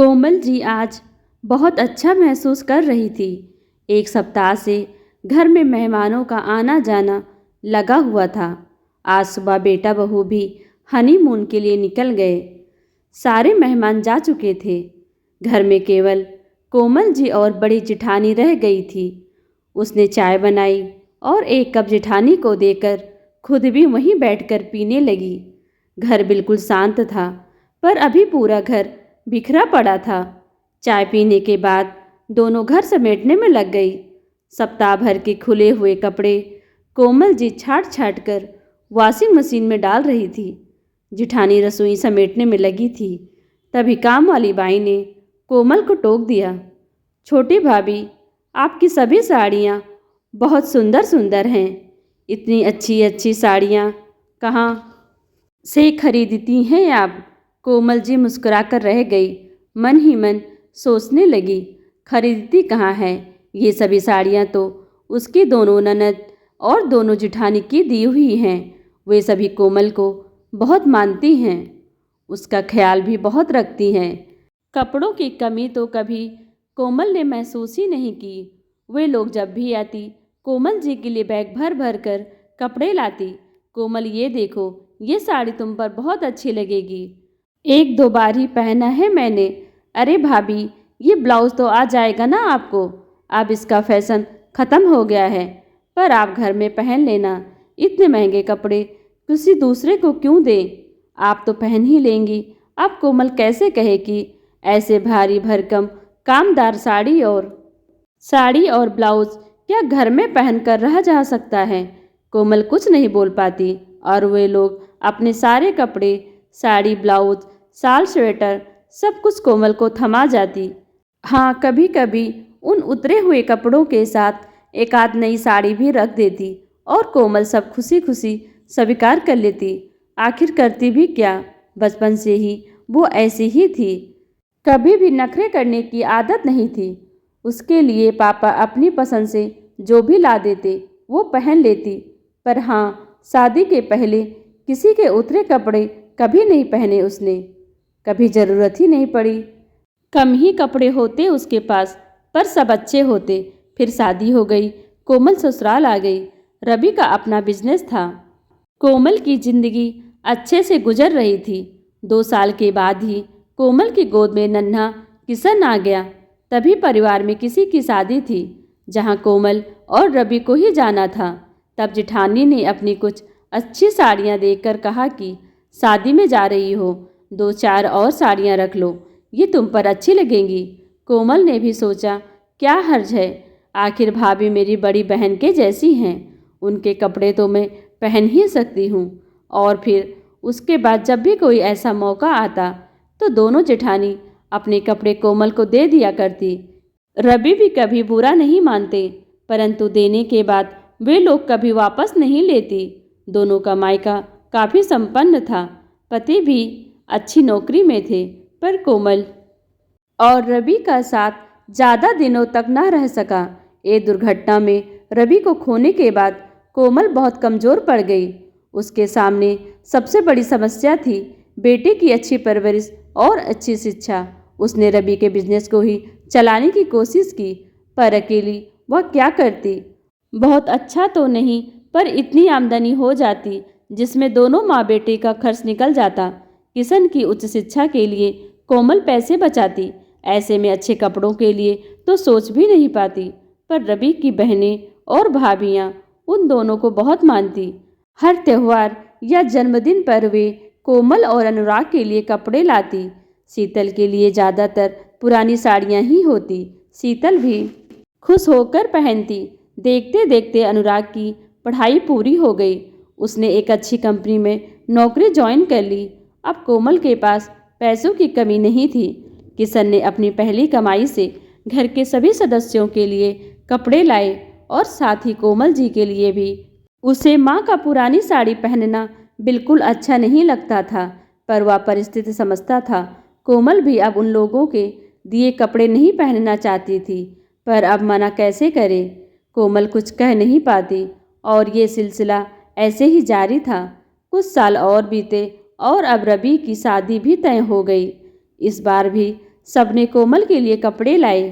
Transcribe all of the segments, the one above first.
कोमल जी आज बहुत अच्छा महसूस कर रही थी। एक सप्ताह से घर में मेहमानों का आना जाना लगा हुआ था। आज सुबह बेटा बहू भी हनीमून के लिए निकल गए। सारे मेहमान जा चुके थे। घर में केवल कोमल जी और बड़ी जिठानी रह गई थी। उसने चाय बनाई और एक कप जिठानी को देकर खुद भी वहीं बैठकर पीने लगी। घर बिल्कुल शांत था, पर अभी पूरा घर बिखरा पड़ा था। चाय पीने के बाद दोनों घर समेटने में लग गई। सप्ताह भर के खुले हुए कपड़े कोमल जी छाट छाट कर वॉशिंग मशीन में डाल रही थी। जिठानी रसोई समेटने में लगी थी। तभी काम वाली बाई ने कोमल को टोक दिया, छोटी भाभी, आपकी सभी साड़ियाँ बहुत सुंदर सुंदर हैं। इतनी अच्छी अच्छी साड़ियाँ कहाँ से खरीदती हैं आप? कोमल जी मुस्कुराकर रह गई। मन ही मन सोचने लगी, खरीदती कहाँ है? ये सभी साड़ियाँ तो उसकी दोनों ननद और दोनों जिठानी की दी हुई हैं। वे सभी कोमल को बहुत मानती हैं, उसका ख्याल भी बहुत रखती हैं। कपड़ों की कमी तो कभी कोमल ने महसूस ही नहीं की। वे लोग जब भी आती, कोमल जी के लिए बैग भर भर कर कपड़े लाती। कोमल, ये देखो, ये साड़ी तुम पर बहुत अच्छी लगेगी। एक दो बार ही पहना है मैंने। अरे भाभी, ये ब्लाउज़ तो आ जाएगा ना आपको? अब इसका फैशन ख़त्म हो गया है, पर आप घर में पहन लेना। इतने महंगे कपड़े किसी दूसरे को क्यों दें? आप तो पहन ही लेंगी। अब कोमल कैसे कहे कि ऐसे भारी भरकम कामदार साड़ी और ब्लाउज़ क्या घर में पहन कर रहा जा सकता है? कोमल कुछ नहीं बोल पाती और वे लोग अपने सारे कपड़े, साड़ी, ब्लाउज, शाल, स्वेटर सब कुछ कोमल को थमा जाती। हाँ, कभी कभी उन उतरे हुए कपड़ों के साथ एक आध नई साड़ी भी रख देती और कोमल सब खुशी खुशी स्वीकार कर लेती। आखिर करती भी क्या, बचपन से ही वो ऐसी ही थी। कभी भी नखरे करने की आदत नहीं थी। उसके लिए पापा अपनी पसंद से जो भी ला देते वो पहन लेती। पर हाँ, शादी के पहले किसी के उतरे कपड़े कभी नहीं पहने उसने। कभी ज़रूरत ही नहीं पड़ी। कम ही कपड़े होते उसके पास, पर सब अच्छे होते। फिर शादी हो गई, कोमल ससुराल आ गई। रवि का अपना बिजनेस था। कोमल की जिंदगी अच्छे से गुजर रही थी। 2 साल के बाद ही कोमल की गोद में नन्हा किशन आ गया। तभी परिवार में किसी की शादी थी, जहां कोमल और रवि को ही जाना था। तब जिठानी ने अपनी कुछ अच्छी साड़ियां देखकर कहा कि शादी में जा रही हो, 2-4 और साड़ियां रख लो, ये तुम पर अच्छी लगेंगी। कोमल ने भी सोचा, क्या हर्ज है, आखिर भाभी मेरी बड़ी बहन के जैसी हैं, उनके कपड़े तो मैं पहन ही सकती हूँ। और फिर उसके बाद जब भी कोई ऐसा मौका आता तो दोनों जेठानी अपने कपड़े कोमल को दे दिया करती। रवि भी कभी बुरा नहीं मानते, परंतु देने के बाद वे लोग कभी वापस नहीं लेती। दोनों का मायका काफ़ी संपन्न था, पति भी अच्छी नौकरी में थे, पर कोमल और रवि का साथ ज़्यादा दिनों तक न रह सका। एक दुर्घटना में रवि को खोने के बाद कोमल बहुत कमज़ोर पड़ गई। उसके सामने सबसे बड़ी समस्या थी बेटे की अच्छी परवरिश और अच्छी शिक्षा। उसने रवि के बिजनेस को ही चलाने की कोशिश की, पर अकेली वह क्या करती? बहुत अच्छा तो नहीं, पर इतनी आमदनी हो जाती जिसमें दोनों माँ बेटे का खर्च निकल जाता। किशन की उच्च शिक्षा के लिए कोमल पैसे बचाती। ऐसे में अच्छे कपड़ों के लिए तो सोच भी नहीं पाती। पर रवि की बहनें और भाभियाँ उन दोनों को बहुत मानती। हर त्योहार या जन्मदिन पर वे कोमल और अनुराग के लिए कपड़े लाती। शीतल के लिए ज़्यादातर पुरानी साड़ियाँ ही होती। शीतल भी खुश होकर पहनती। देखते देखते अनुराग की पढ़ाई पूरी हो गई। उसने एक अच्छी कंपनी में नौकरी ज्वाइन कर ली। अब कोमल के पास पैसों की कमी नहीं थी। किशन ने अपनी पहली कमाई से घर के सभी सदस्यों के लिए कपड़े लाए और साथ ही कोमल जी के लिए भी। उसे माँ का पुरानी साड़ी पहनना बिल्कुल अच्छा नहीं लगता था, पर वह परिस्थिति समझता था। कोमल भी अब उन लोगों के दिए कपड़े नहीं पहनना चाहती थी, पर अब मना कैसे करे? कोमल कुछ कह नहीं पाती और ये सिलसिला ऐसे ही जारी था। कुछ साल और बीते और अब रवि की शादी भी तय हो गई। इस बार भी सबने कोमल के लिए कपड़े लाए।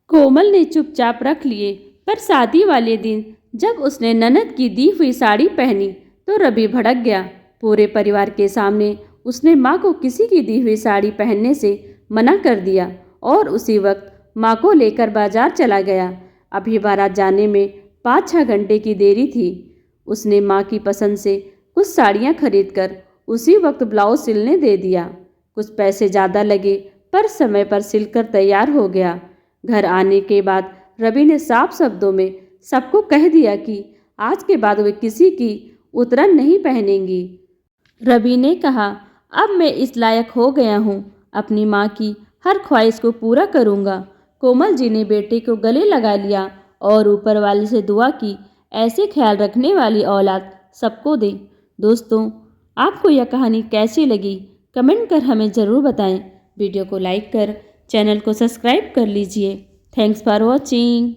कोमल ने चुपचाप रख लिए, पर शादी वाले दिन जब उसने ननद की दी हुई साड़ी पहनी तो रवि भड़क गया। पूरे परिवार के सामने उसने माँ को किसी की दी हुई साड़ी पहनने से मना कर दिया और उसी वक्त माँ को लेकर बाजार चला गया। अभी बारात जाने में 5-6 घंटे की देरी थी। उसने माँ की पसंद से कुछ साड़ियाँ खरीदकर उसी वक्त ब्लाउज सिलने दे दिया। कुछ पैसे ज़्यादा लगे, पर समय पर सिलकर तैयार हो गया। घर आने के बाद रवि ने साफ शब्दों में सबको कह दिया कि आज के बाद वे किसी की उतरन नहीं पहनेंगी। रवि ने कहा, अब मैं इस लायक हो गया हूँ, अपनी माँ की हर ख्वाहिश को पूरा करूँगा। कोमल जी ने बेटे को गले लगा लिया और ऊपर वाले से दुआ की, ऐसे ख्याल रखने वाली औलाद सबको दे। दोस्तों, आपको यह कहानी कैसी लगी कमेंट कर हमें ज़रूर बताएं। वीडियो को लाइक कर चैनल को सब्सक्राइब कर लीजिए। Thanks for watching.